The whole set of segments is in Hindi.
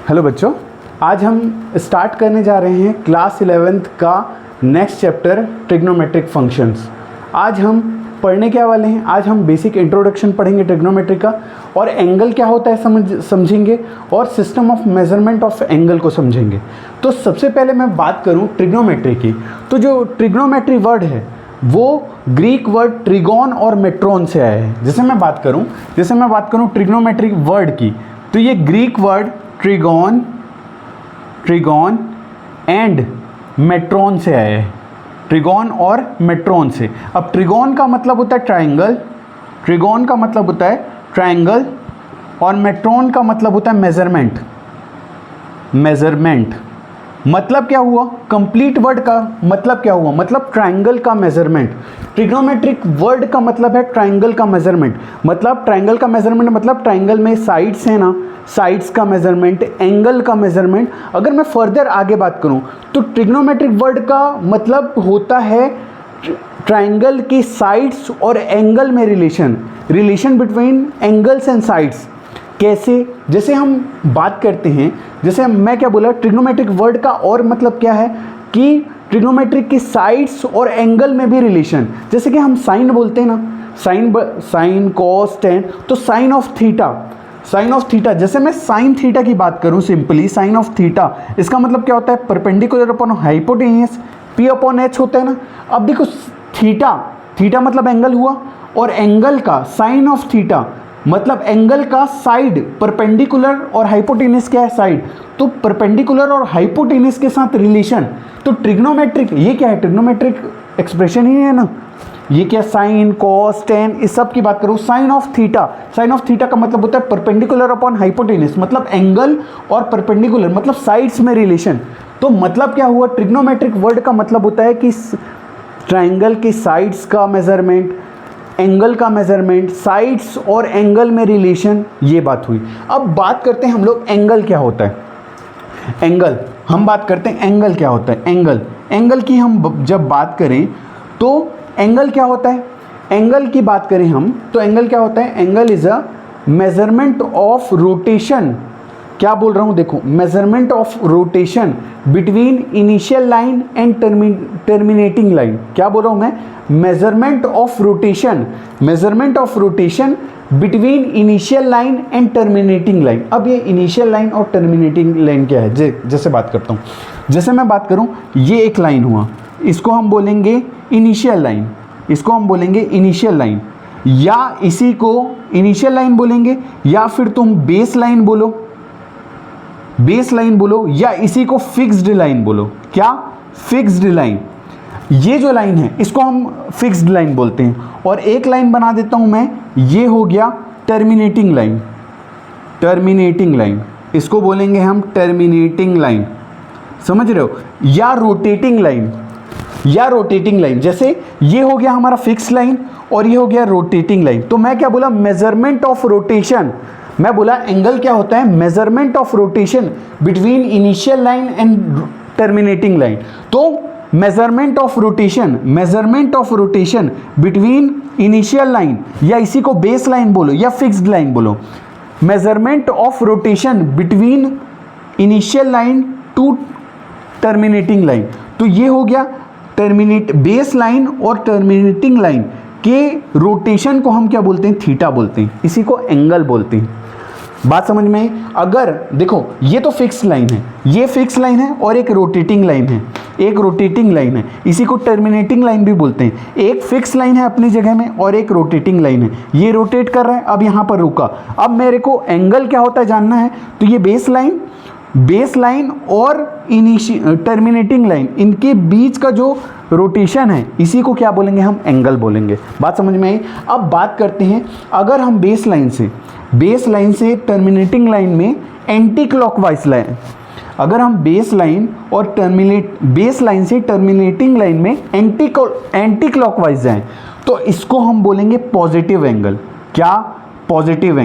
हेलो बच्चों, आज हम स्टार्ट करने जा रहे हैं क्लास 11th का नेक्स्ट चैप्टर ट्रिग्नोमेट्रिक फंक्शंस। आज हम पढ़ने क्या वाले हैं? आज हम बेसिक इंट्रोडक्शन पढ़ेंगे ट्रिग्नोमेट्री का, और एंगल क्या होता है समझेंगे, और system of measurement of angle को समझेंगे। तो सबसे पहले मैं बात करूं ट्रिग्नोमेट्री की, तो जो ट्रिग्नोमेट्री वर्ड है वो ग्रीक वर्ड ट्रिगोन और मेट्रोन से आया है। जैसे मैं बात करूं ट्रिग्नोमेट्रिक वर्ड की, तो ये ग्रीक वर्ड ट्रिगोन एंड मेट्रोन से आया है, ट्रिगोन और मेट्रोन से। अब ट्रिगोन का मतलब होता है ट्रायंगल, और मेट्रोन का मतलब होता है मेजरमेंट। मतलब क्या हुआ? कंप्लीट वर्ड का मतलब क्या हुआ? मतलब ट्रायंगल का मेजरमेंट। ट्रिग्नोमेट्रिक वर्ड का मतलब है ट्रायंगल का मेजरमेंट। मतलब ट्रायंगल का मेजरमेंट मतलब ट्रायंगल में साइड्स है ना, साइड्स का मेजरमेंट, एंगल का मेजरमेंट। अगर मैं फर्दर आगे बात करूं तो ट्रिग्नोमेट्रिक वर्ड का मतलब होता है ट्रायंगल की साइड्स और एंगल में relation between angles and sides. कैसे? जैसे हम बात करते हैं, जैसे मैं क्या बोला, ट्रिग्नोमेट्रिक वर्ड का और मतलब क्या है कि ट्रिग्नोमेट्रिक की साइड्स और एंगल में भी रिलेशन। जैसे कि हम साइन बोलते हैं ना, साइन कॉस टेन, तो साइन ऑफ थीटा, जैसे मैं साइन थीटा की बात करूं, सिंपली साइन ऑफ थीटा, इसका मतलब क्या होता है? Perpendicular upon hypotenuse, P upon H होता है ना। अब देखो थीटा मतलब एंगल हुआ, और एंगल का साइन ऑफ थीटा मतलब एंगल का साइड, परपेंडिकुलर और हाइपोटेन्यूस क्या है? साइड। तो परपेंडिकुलर और हाइपोटेन्यूस के साथ रिलेशन, तो ट्रिग्नोमेट्रिक ये क्या है? ट्रिग्नोमेट्रिक एक्सप्रेशन ही है ना। ये क्या? साइन कॉस टेन, इस सब की बात करूं। साइन ऑफ थीटा का मतलब होता है परपेंडिकुलर अपॉन हाइपोटेन्यूस, मतलब एंगल और परपेंडिकुलर मतलब साइड्स में रिलेशन। तो मतलब क्या हुआ? ट्रिग्नोमेट्रिक वर्ड का मतलब होता है कि ट्रायंगल की साइड्स का मेजरमेंट, एंगल का मेजरमेंट, साइड्स और एंगल में रिलेशन, ये बात हुई। अब बात करते हैं हम लोग एंगल क्या होता है। हम बात करते हैं एंगल क्या होता है। एंगल की हम जब बात करें तो एंगल क्या होता है? एंगल की बात करें हम तो एंगल क्या होता है? Angle is a measurement of rotation. क्या बोल रहा हूं? देखो, measurement of rotation between initial line and terminating line. क्या बोल रहा हूं मैं? Measurement of rotation between initial line and terminating line. अब ये इनिशियल लाइन और टर्मिनेटिंग लाइन क्या है? जैसे बात करता हूँ, जैसे मैं बात करूँ, ये एक लाइन हुआ, इसको हम बोलेंगे इनिशियल लाइन, या इसी को इनिशियल लाइन बोलेंगे, या फिर तुम बेस लाइन बोलो, या इसी को फिक्स्ड लाइन बोलो। क्या? Fixed line. ये जो लाइन है इसको हम फिक्स्ड लाइन बोलते हैं। और एक लाइन बना देता हूं मैं, ये हो गया टर्मिनेटिंग लाइन, इसको बोलेंगे हम टर्मिनेटिंग लाइन, समझ रहे हो? या रोटेटिंग लाइन, जैसे ये हो गया हमारा फिक्स लाइन और ये हो गया रोटेटिंग लाइन। तो मैं क्या बोला? Measurement of rotation. मैं बोला एंगल क्या होता है? Measurement of rotation between initial line and terminating line. तो measurement of rotation between initial line, या इसी को बेस लाइन बोलो या फिक्स्ड लाइन बोलो। Measurement of rotation between initial line to terminating line. तो ये हो गया बेस लाइन और टर्मिनेटिंग लाइन के रोटेशन को हम क्या बोलते हैं? थीटा बोलते हैं, इसी को एंगल बोलते हैं। बात समझ में आई? अगर देखो, ये तो फिक्स लाइन है, ये फिक्स लाइन है, और एक रोटेटिंग लाइन है, इसी को टर्मिनेटिंग लाइन भी बोलते हैं। एक फिक्स लाइन है अपनी जगह में और एक रोटेटिंग लाइन है, ये रोटेट कर रहा है, अब यहाँ पर रुका। अब मेरे को एंगल क्या होता है जानना है, तो ये बेस लाइन और टर्मिनेटिंग लाइन, इनके बीच का जो रोटेशन है, इसी को क्या बोलेंगे? हम एंगल बोलेंगे। बात समझ में आई? अब बात करते हैं, अगर हम बेस लाइन से टर्मिनेटिंग लाइन में एंटी क्लॉकवाइज लाइन, अगर हम बेस लाइन से टर्मिनेटिंग लाइन में एंटी क्लॉकवाइज जाएं, तो इसको हम बोलेंगे पॉजिटिव एंगल। क्या? Positive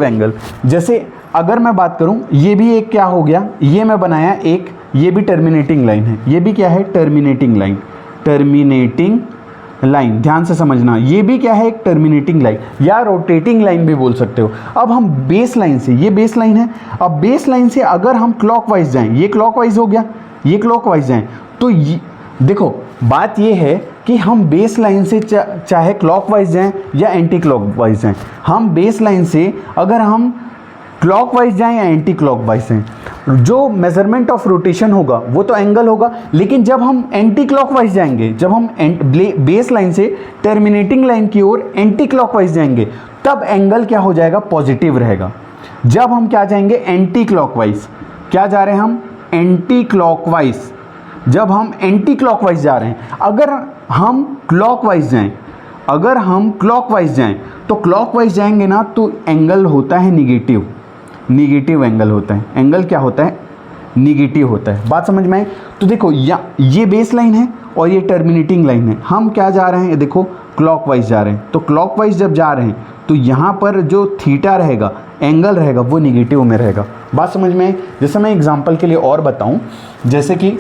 angle. जैसे अगर मैं बात करूं, ये भी एक क्या हो गया, ये मैं बनाया एक, ये भी टर्मिनेटिंग लाइन है, ये भी क्या है? टर्मिनेटिंग लाइन, ध्यान से समझना, ये भी क्या है, एक टर्मिनेटिंग लाइन या रोटेटिंग लाइन भी बोल सकते हो। अब हम बेस लाइन से, ये बेस लाइन है, अब बेस लाइन से अगर हम क्लॉकवाइज जाएं, ये क्लॉकवाइज हो गया, ये क्लॉकवाइज जाएं, तो देखो बात ये है कि हम बेस लाइन से चाहे क्लॉकवाइज जाएं या एंटी क्लॉकवाइज जाएं, हम बेस लाइन से अगर हम क्लॉकवाइज जाएं या एंटी क्लॉकवाइज जाएं, जो मेजरमेंट ऑफ रोटेशन होगा वो तो एंगल होगा, लेकिन जब हम एंटी क्लॉकवाइज जाएंगे, जब हम बेस लाइन से टर्मिनेटिंग लाइन की ओर एंटी क्लॉकवाइज जाएंगे, तब एंगल क्या हो जाएगा, पॉजिटिव रहेगा। जब हम क्या जाएंगे, एंटी क्लॉकवाइज, क्या जा रहे हैं हम, एंटी क्लॉकवाइज, जब हम एंटी क्लॉकवाइज जा रहे हैं, अगर हम क्लॉकवाइज जाएं, अगर हम क्लॉकवाइज जाएं तो क्लॉकवाइज जाएंगे ना तो एंगल होता है निगेटिव, निगेटिव एंगल होता है, एंगल क्या होता है, निगेटिव होता है। बात समझ में आई? तो देखो ये बेस लाइन है और ये टर्मिनेटिंग लाइन है, हम क्या जा रहे हैं, देखो क्लॉकवाइज जा रहे हैं, तो क्लॉकवाइज जब जा रहे हैं तो यहाँ पर जो थीटा रहेगा, एंगल रहेगा, वो निगेटिव में रहेगा। बात समझ में आई? जैसे मैं एग्जांपल के लिए और बताऊं, जैसे कि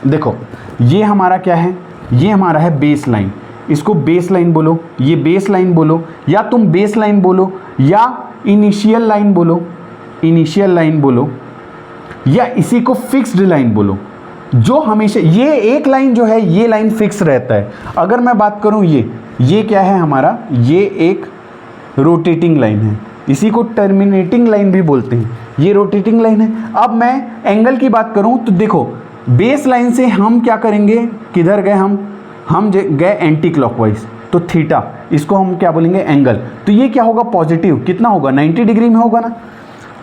देखो ये हमारा क्या है, ये हमारा है बेस लाइन, इसको बेस लाइन बोलो, ये बेस लाइन बोलो, या तुम बेस लाइन बोलो, या इनिशियल लाइन बोलो, इनिशियल लाइन बोलो, या इसी को फिक्स्ड लाइन बोलो, जो हमेशा ये एक लाइन जो है, ये लाइन फिक्स रहता है। अगर मैं बात करूं ये क्या है हमारा, ये एक रोटेटिंग लाइन है, इसी को टर्मिनेटिंग लाइन भी बोलते हैं, ये रोटेटिंग लाइन है। अब मैं एंगल की बात करूं तो देखो बेस लाइन से हम क्या करेंगे, किधर गए हम गए एंटी क्लॉकवाइज, तो थीटा, इसको हम क्या बोलेंगे, एंगल, तो ये क्या होगा, पॉजिटिव, कितना होगा, 90 डिग्री में होगा ना।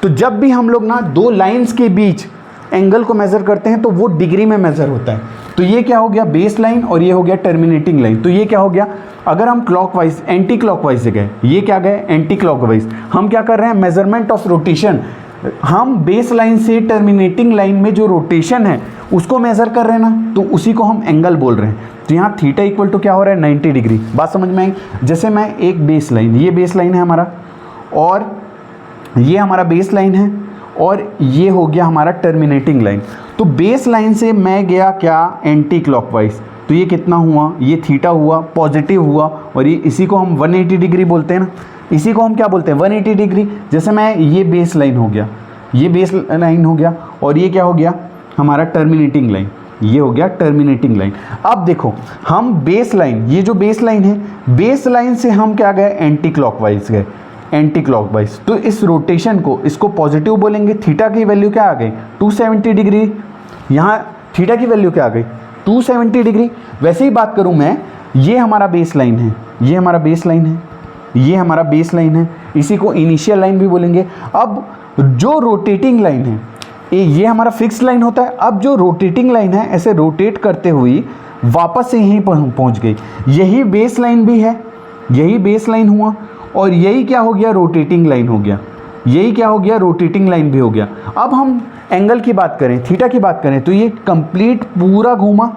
तो जब भी हम लोग ना दो लाइंस के बीच एंगल को मेज़र करते हैं तो वो डिग्री में मेज़र होता है। तो ये क्या हो गया, बेस लाइन, और ये हो गया टर्मिनेटिंग लाइन। तो ये क्या हो गया, अगर हम क्लॉकवाइज एंटी क्लॉकवाइज से गए, ये क्या गए, एंटी क्लॉकवाइज, हम क्या कर रहे हैं, मेजरमेंट ऑफ रोटेशन, हम बेस लाइन से टर्मिनेटिंग लाइन में जो रोटेशन है उसको मेज़र कर रहे हैं ना, तो उसी को हम एंगल बोल रहे हैं। तो यहाँ थीटा इक्वल टू क्या हो रहा है, 90 डिग्री। बात समझ में आई? जैसे मैं एक बेस लाइन, ये बेस लाइन है हमारा, और ये हमारा बेस लाइन है, और ये हो गया हमारा टर्मिनेटिंग लाइन। तो बेस लाइन से मैं गया क्या, एंटी क्लॉकवाइज, तो ये कितना हुआ, ये थीटा हुआ, पॉजिटिव हुआ, और ये इसी को हम 180 डिग्री बोलते हैं ना, इसी को हम क्या बोलते हैं, 180 डिग्री। जैसे मैं ये बेस लाइन हो गया, ये बेस लाइन हो गया, और ये क्या हो गया हमारा टर्मिनेटिंग लाइन, ये हो गया टर्मिनेटिंग लाइन। अब देखो हम बेस लाइन, ये जो बेस लाइन है, बेस लाइन से हम क्या गए, एंटी क्लॉकवाइज गए, एंटी क्लॉकवाइज। तो इस रोटेशन को, इसको पॉजिटिव बोलेंगे। थीटा की वैल्यू क्या आ गई, 270 डिग्री, यहाँ थीटा की वैल्यू क्या आ गई, 270 डिग्री। वैसे ही बात करूँ मैं, ये हमारा बेस लाइन है, ये हमारा बेस लाइन है, ये हमारा बेस लाइन है, इसी को इनिशियल लाइन भी बोलेंगे। अब जो रोटेटिंग लाइन है, ये हमारा फिक्स्ड लाइन होता है। अब जो रोटेटिंग लाइन है, ऐसे रोटेट करते हुए वापस से यहीं पहुंच गई, यही बेस लाइन भी है, यही बेस लाइन हुआ, और यही क्या हो गया, रोटेटिंग लाइन हो गया, यही क्या हो गया, रोटेटिंग लाइन भी हो गया। अब हम एंगल की बात करें, थीटा की बात करें, तो ये कंप्लीट पूरा घूमा,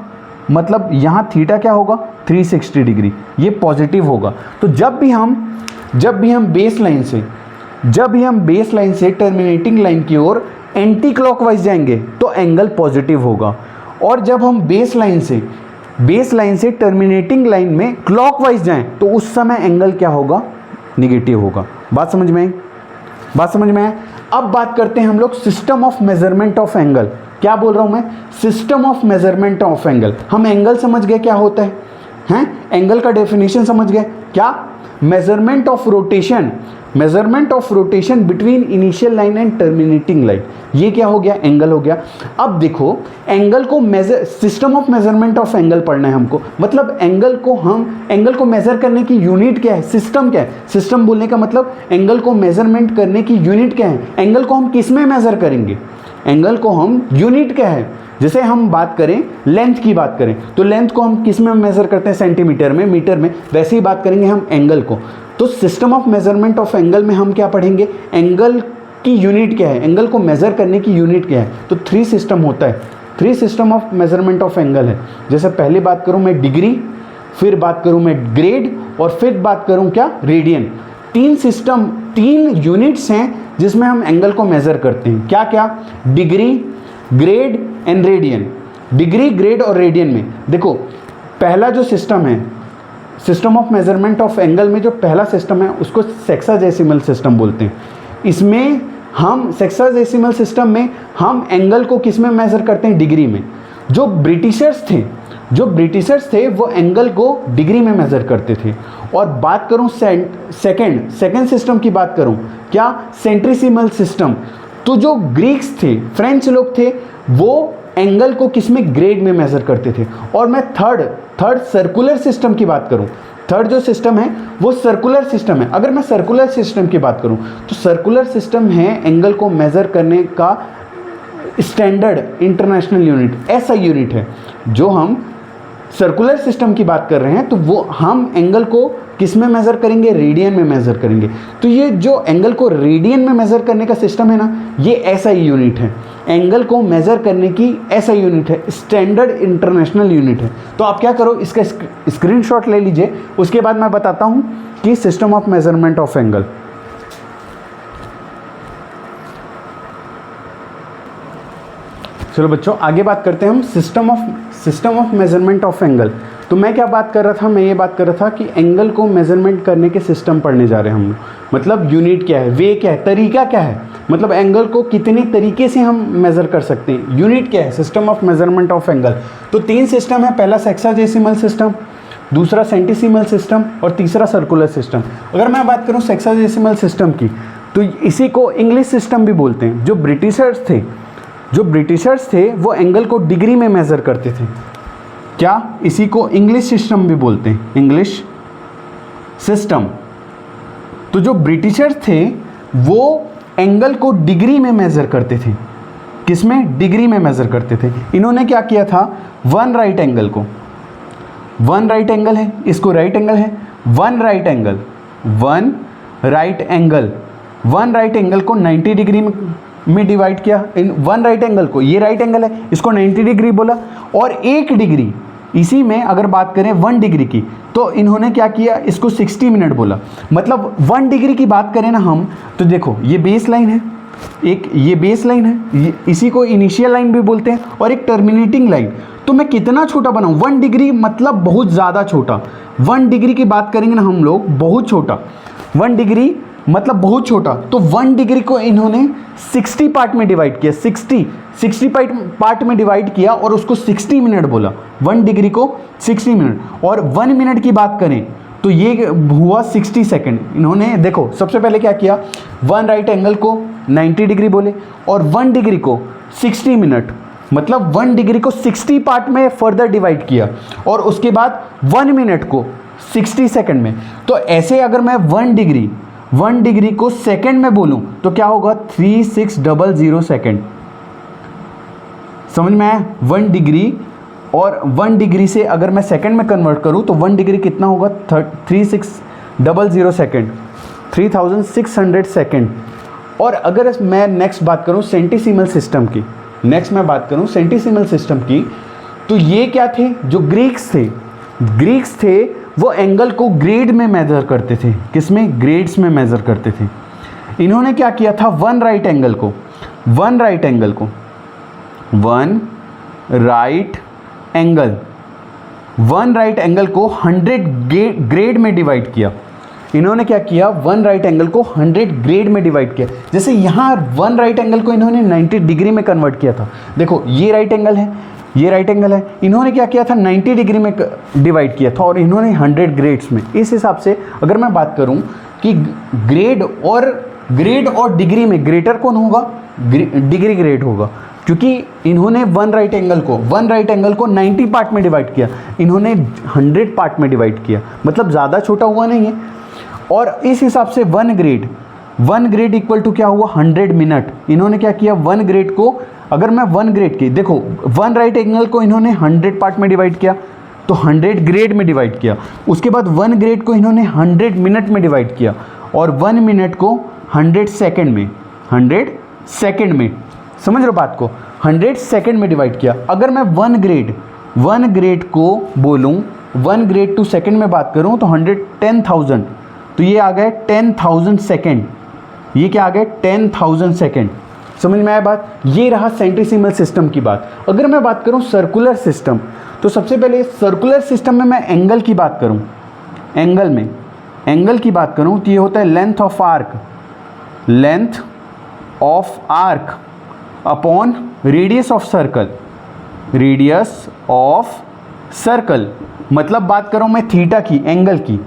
मतलब यहाँ थीटा क्या होगा, 360 डिग्री, ये पॉजिटिव होगा। तो जब भी हम बेस लाइन से टर्मिनेटिंग लाइन की ओर एंटी क्लॉकवाइज जाएंगे तो एंगल पॉजिटिव होगा, और जब हम बेस लाइन से टर्मिनेटिंग लाइन में क्लॉकवाइज जाएं तो उस समय एंगल क्या होगा, निगेटिव होगा। बात समझ में आई? बात समझ में आया? अब बात करते हैं हम लोग system of measurement of angle. क्या बोल रहा हूं मैं, system of measurement of angle. हम एंगल समझ गए क्या होता है, एंगल का डेफिनेशन समझ गए, क्या, measurement of rotation between initial line and terminating line, ये क्या हो गया, एंगल हो गया। अब देखो एंगल को system of measurement of angle पढ़ना है हमको, मतलब एंगल को मेजर करने की यूनिट क्या है, सिस्टम क्या है। सिस्टम बोलने का मतलब एंगल को मेजरमेंट करने की यूनिट क्या है, एंगल को हम किस में मेजर करेंगे, एंगल को हम यूनिट क्या है। जैसे हम बात करें लेंथ की बात करें तो लेंथ को हम किस में मेजर करते हैं, सेंटीमीटर में, मीटर में। वैसे ही बात करेंगे हम एंगल को, तो system of measurement of angle में हम क्या पढ़ेंगे, एंगल की यूनिट क्या है, एंगल को मेजर करने की यूनिट क्या है। तो 3 सिस्टम होता है, 3 system of measurement of angle है। जैसे पहले बात करूं मैं डिग्री, फिर बात करूं मैं ग्रेड, और फिर बात करूं क्या, रेडियन। 3 यूनिट्स हैं जिसमें हम एंगल को मेजर करते हैं। क्या क्या, degree, grade and radian. Degree, grade और रेडियन में देखो पहला जो सिस्टम है system of measurement of angle में जो पहला सिस्टम है उसको सेक्साडेसिमल सिस्टम बोलते हैं। इसमें हम सेक्साडेसिमल सिस्टम में हम एंगल को किस में मेज़र करते हैं, डिग्री में। जो ब्रिटिशर्स थे वो एंगल को डिग्री में मेज़र करते थे। और बात करूं सेकंड सिस्टम की बात करूं, क्या, सेंट्रीसिमल सिस्टम। तो जो ग्रीक्स थे, फ्रेंच लोग थे, वो एंगल को किस में, ग्रेड में मेज़र करते थे। और मैं थर्ड सर्कुलर सिस्टम की बात करूं, थर्ड जो सिस्टम है वो सर्कुलर सिस्टम है। अगर मैं सर्कुलर सिस्टम की बात करूं तो सर्कुलर सिस्टम है एंगल को मेज़र करने का स्टैंडर्ड इंटरनेशनल यूनिट, ऐसा यूनिट है। जो हम सर्कुलर सिस्टम की बात कर रहे हैं तो वो हम एंगल को किस में मेज़र करेंगे, रेडियन में मेज़र करेंगे। तो ये जो एंगल को रेडियन में मेज़र करने का सिस्टम है ना, ये ऐसा ही यूनिट है, एंगल को मेज़र करने की ऐसा यूनिट है, स्टैंडर्ड इंटरनेशनल यूनिट है। तो आप क्या करो, इसका स्क्रीनशॉट ले लीजिए, उसके बाद मैं बताता हूँ कि system of measurement of angle. चलो बच्चों आगे बात करते हैं हम system of measurement of angle. तो मैं क्या बात कर रहा था, मैं ये बात कर रहा था कि एंगल को मेजरमेंट करने के सिस्टम पढ़ने जा रहे हैं हम लोग। मतलब यूनिट क्या है, वे क्या है, तरीका क्या है, मतलब एंगल को कितने तरीके से हम मेज़र कर सकते हैं, यूनिट क्या है, system of measurement of angle. तो 3 सिस्टम है, पहला सेक्साडेसिमल सिस्टम, दूसरा सेंटीसिमल सिस्टम और तीसरा सर्कुलर सिस्टम। अगर मैं बात करूँ सेक्साडेसिमल सिस्टम की तो इसी को इंग्लिश सिस्टम भी बोलते हैं। जो ब्रिटिशर्स थे वो एंगल को डिग्री में मेज़र करते थे, क्या, इसी को इंग्लिश सिस्टम भी बोलते हैं, इंग्लिश सिस्टम। तो जो ब्रिटिशर्स थे वो एंगल को डिग्री में मेज़र करते थे, किसमें, डिग्री में मेज़र करते थे। इन्होंने क्या किया था, वन राइट एंगल है, इसको राइट एंगल है, वन राइट एंगल को 90 डिग्री में डिवाइड किया। इन वन राइट एंगल को, ये राइट एंगल है, इसको 90 डिग्री बोला। और 1 डिग्री, इसी में अगर बात करें 1 डिग्री की, तो इन्होंने क्या किया, इसको 60 मिनट बोला। मतलब 1 डिग्री की बात करें ना हम, तो देखो ये बेस लाइन है, एक ये बेस लाइन है, इसी को इनिशियल लाइन भी बोलते हैं, और एक टर्मिनेटिंग लाइन। तो मैं कितना छोटा बनाऊँ, 1 डिग्री मतलब बहुत ज़्यादा छोटा। 1 डिग्री की बात करेंगे ना हम लोग, बहुत छोटा, 1 डिग्री मतलब बहुत छोटा। तो 1 डिग्री को इन्होंने 60 पार्ट में डिवाइड किया, 60 पार्ट में डिवाइड किया और उसको 60 मिनट बोला, 1 डिग्री को 60 मिनट। और 1 मिनट की बात करें तो ये हुआ 60 सेकंड। इन्होंने देखो सबसे पहले क्या किया, 1 राइट एंगल को 90 डिग्री बोले और 1 डिग्री को 60 मिनट, मतलब 1 डिग्री को 60 पार्ट में फर्दर डिवाइड किया और उसके बाद 1 मिनट को 60 सेकंड में। तो ऐसे अगर मैं 1 डिग्री को सेकंड में बोलूं तो क्या होगा, 3600 सेकंड। समझ में आया, 1 डिग्री, और 1 डिग्री से अगर मैं सेकंड में कन्वर्ट करूं तो 1 डिग्री कितना होगा, 3600 सेकंड, 3600 सेकंड। और अगर मैं नेक्स्ट बात करूं सेंटीसिमल सिस्टम की, तो ये क्या थे, जो ग्रीक्स थे वो एंगल को ग्रेड में मेजर करते थे, किसमें, ग्रेड्स में मेजर करते थे। इन्होंने क्या किया था, वन राइट एंगल को 100 ग्रेड में डिवाइड किया। इन्होंने क्या किया, 1 राइट एंगल को 100 ग्रेड में डिवाइड किया। जैसे यहाँ 1 राइट एंगल को इन्होंने 90 डिग्री में कन्वर्ट किया था। देखो ये राइट एंगल है, इन्होंने क्या किया था, 90 डिग्री में डिवाइड किया था और इन्होंने 100 ग्रेड्स में। इस हिसाब से अगर मैं बात करूं कि ग्रेड और डिग्री में ग्रेटर कौन होगा, डिग्री ग्रेड होगा, क्योंकि इन्होंने 1 राइट एंगल को 90 पार्ट में डिवाइड किया, इन्होंने 100 पार्ट में डिवाइड किया, मतलब ज़्यादा छोटा हुआ नहीं है। और इस हिसाब से 1 ग्रेड इक्वल टू क्या हुआ, 100 मिनट। इन्होंने क्या किया, 1 ग्रेड को, अगर मैं 1 ग्रेड की, देखो 1 राइट एंगल को इन्होंने 100 पार्ट में डिवाइड किया तो 100 ग्रेड में डिवाइड किया। उसके बाद 1 ग्रेड को इन्होंने 100 मिनट में डिवाइड किया और 1 मिनट को 100 सेकंड में, समझ रहे हो बात को, 100 सेकंड में डिवाइड किया। अगर मैं 1 ग्रेड को बोलूँ, 1 ग्रेड टू सेकंड में बात करूँ तो 110,000, तो ये आ गए 10,000 सेकंड। ये क्या आ गए, 10,000 सेकंड। समझ में आया बात। ये रहा सेंटीसिमल सिस्टम की बात। अगर मैं बात करूं सर्कुलर सिस्टम, तो सबसे पहले सर्कुलर सिस्टम में मैं एंगल की बात करूं, एंगल में, एंगल की बात करूं तो ये होता है length of arc, length of arc upon radius of circle, radius of circle. मतलब बात करूं मैं थीटा की, एंगल की,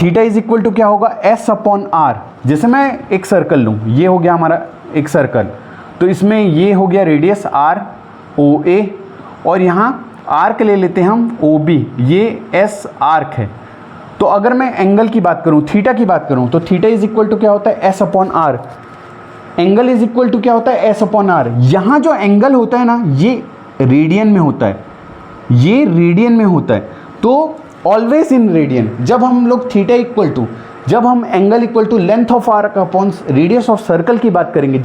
थीटा इज इक्वल टू क्या होगा, एस अपॉन आर। जैसे मैं एक सर्कल लूँ, ये हो गया हमारा एक सर्कल, तो इसमें ये हो गया रेडियस आर ओ ए, और यहाँ आर्क ले लेते हैं हम ओ बी, ये एस आर्क है। तो अगर मैं एंगल की बात करूँ, थीटा की बात करूँ, तो थीटा इज इक्वल टू क्या होता है, S upon R. Angle is equal to क्या होता है, एस अपॉन आर। यहाँ जो एंगल होता है ना, ये रेडियन में होता है, ये रेडियन में होता है, तो ऑलवेज इन रेडियन। जब हम लोग थीटा इक्वल टू, जब हम angle equal to length of arc upon radius of circle की बात करेंगे,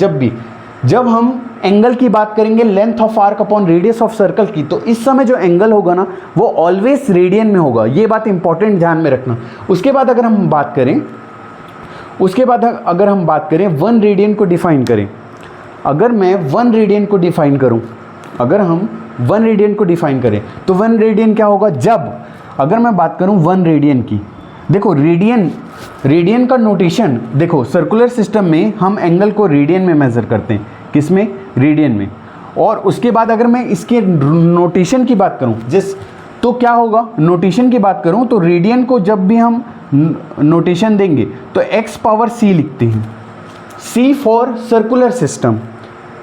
जब हम एंगल की बात करेंगे length of arc upon radius of circle की, तो इस समय जो एंगल होगा ना, वो ऑलवेज रेडियन में होगा। ये बात इंपॉर्टेंट ध्यान में रखना। उसके बाद अगर हम बात करें, उसके बाद अगर हम बात करें 1 रेडियन को डिफाइन करें, अगर मैं 1 रेडियन को डिफाइन करूं, अगर हम 1 रेडियन को डिफाइन करें, तो 1 रेडियन क्या होगा, जब अगर मैं बात करूं 1 रेडियन की, देखो रेडियन का नोटेशन, देखो सर्कुलर सिस्टम में हम एंगल को रेडियन में मेज़र करते हैं, किस में, रेडियन में। और उसके बाद अगर मैं इसके नोटेशन की बात करूं, तो क्या होगा, नोटेशन की बात करूं तो रेडियन को जब भी हम नोटेशन देंगे तो x पावर c लिखते हैं, c फॉर सर्कुलर सिस्टम।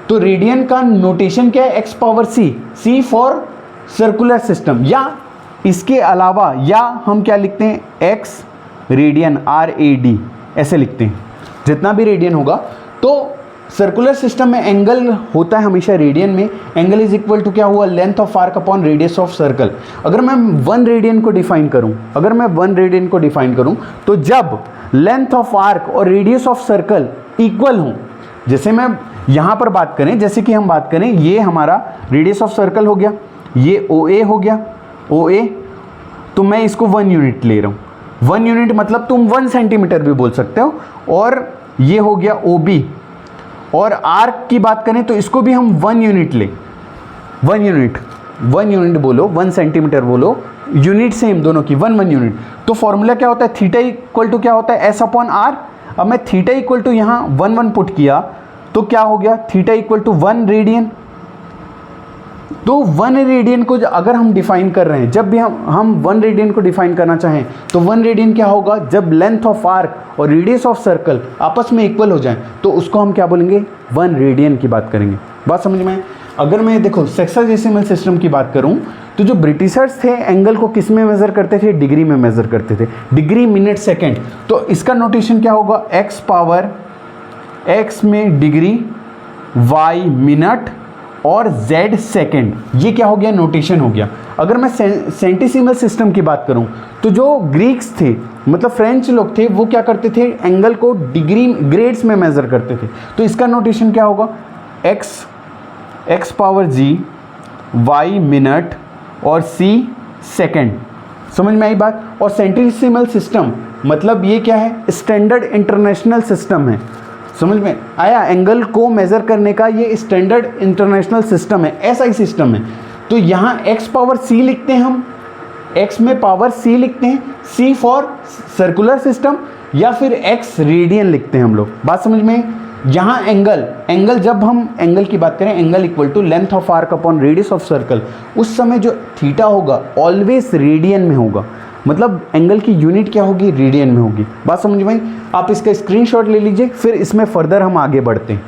तो रेडियन का नोटेशन क्या है, x power c for circular system. या इसके अलावा या हम क्या लिखते हैं, x रेडियन, RAD ऐसे लिखते हैं। जितना भी रेडियन होगा, तो सर्कुलर सिस्टम में एंगल होता है हमेशा रेडियन में। एंगल इज इक्वल टू क्या हुआ, length of arc upon radius of circle. अगर मैं 1 रेडियन को डिफाइन करूं, अगर मैं 1 रेडियन को डिफाइन करूं, तो जब लेंथ ऑफ आर्क और रेडियस ऑफ सर्कल इक्वल हों, जैसे मैं यहाँ पर बात करें, जैसे कि हम बात करें, ये हमारा रेडियस ऑफ सर्कल हो गया, ये OA हो गया, OA, तो मैं इसको 1 यूनिट ले रहा हूँ। 1 यूनिट मतलब तुम 1 सेंटीमीटर भी बोल सकते हो। और ये हो गया OB, और आर्क की बात करें तो इसको भी हम 1 यूनिट ले, 1 यूनिट बोलो, 1 सेंटीमीटर बोलो, यूनिट सेम दोनों की, 1 यूनिट। तो फॉर्मूला क्या होता है, थीटा इक्वल टू क्या होता है, एस अपॉन आर। अब मैं थीटा इक्वल टू यहाँ 1 पुट किया, तो क्या हो गया, थीटा इक्वल टू 1 रेडियन। तो 1 रेडियन को अगर हम डिफाइन कर रहे हैं, जब भी हम 1 रेडियन को डिफाइन करना चाहें, तो 1 रेडियन क्या होगा, जब लेंथ ऑफ आर्क और रेडियस ऑफ सर्कल आपस में इक्वल हो जाएं, तो उसको हम क्या बोलेंगे, 1 रेडियन की बात करेंगे। बात समझ में? अगर मैं देखो सेक्साडेसिमल सिस्टम की बात करूं, तो जो ब्रिटिशर्स थे एंगल को किस में मेज़र करते थे, डिग्री में मेज़र करते थे, डिग्री, मिनट, सेकेंड। तो इसका नोटेशन क्या होगा, x पावर x में डिग्री, y मिनट और z सेकेंड। ये क्या हो गया, नोटेशन हो गया। अगर मैं सेंटीसिमल सिस्टम की बात करूं, तो जो ग्रीक्स थे, मतलब फ्रेंच लोग थे, वो क्या करते थे, एंगल को डिग्री, ग्रेड्स में मेज़र करते थे। तो इसका नोटेशन क्या होगा, x power g, y minute और c सेकेंड। समझ में आई बात? और सेंटीसिमल सिस्टम मतलब ये क्या है, स्टैंडर्ड इंटरनेशनल सिस्टम है। समझ में आया? एंगल को मेज़र करने का ये स्टैंडर्ड इंटरनेशनल सिस्टम है, SI सिस्टम है। तो यहाँ x पावर c लिखते हैं हम, x में पावर c लिखते हैं, c फॉर सर्कुलर सिस्टम, या फिर x रेडियन लिखते हैं हम लोग। बात समझ में? यहाँ एंगल जब हम एंगल की बात करें, angle equal to length of arc upon radius of circle, उस समय जो थीटा होगा ऑलवेज रेडियन में होगा। मतलब एंगल की यूनिट क्या होगी, रेडियन में होगी। बात समझ में? आप इसका स्क्रीनशॉट ले लीजिए, फिर इसमें फर्दर हम आगे बढ़ते हैं।